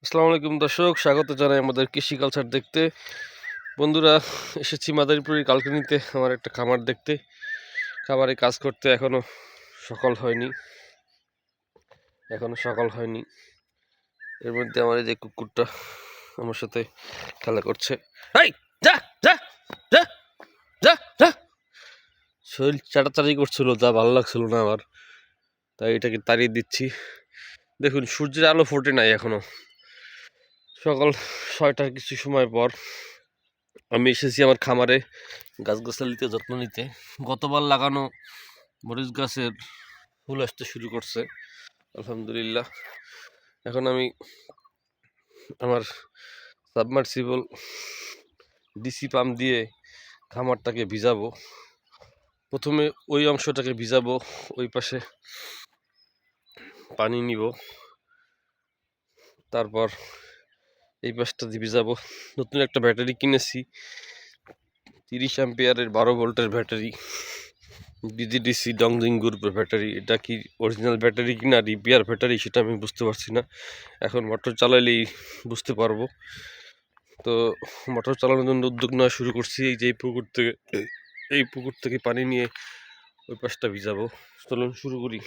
আসসালামু আলাইকুম দর্শক, স্বাগত জানাই আমাদের কৃষি কালচার দেখতে। বন্ধুরা, এসেছি মাদারীপুরের কালকিনিতে আমার একটা খামার দেখতে, খামারে কাজ করতে। এখনো সকাল হয়নি। এর মধ্যে আমার এই যে কুকুরটা আমার সাথে খেলা করছে। এই যা যা যা যা যা, শরীর চাটাচাটি করছিল, যা ভালো লাগছিল না আমার, তাই এটাকে তাড়িয়ে দিচ্ছি। দেখুন, সূর্যের আলো ফোটে নাই এখনো, সকাল 6টার কিছু সময় পর আমি এসেছি আমার খামারে গাছগাছালিতে যত্ন নিতে। গতবার লাগানো মরিচ গাছের ফুল আসতে শুরু করছে, আলহামদুলিল্লাহ। এখন আমি আমার সাবমার্সিবল ডিসি পাম্প দিয়ে খামারটাকে ভিজাবো। প্রথমে ওই অংশটাকে ভিজাবো, ওই পাশে পানি নিব, তারপর এই পাশটা দিয়ে ভিজাবো। নতুন একটা ব্যাটারি কিনেছি, 30 অ্যাম্পিয়ারের 12 ভোল্টের ব্যাটারি, ডিজিডিসি ডংজিং গ্রুপের ব্যাটারি। এটা কি অরিজিনাল ব্যাটারি কিনা রিপেয়ার ব্যাটারি সেটা আমি বুঝতে পারছি না, এখন মোটর চালাইলেই বুঝতে পারবো। তো মোটর চালানোর জন্য উদ্যোগ নেওয়া শুরু করছি। এই যে এই পুকুর থেকে পানি নিয়ে ওই পাশটা ভিজাবো। চলুন শুরু করি।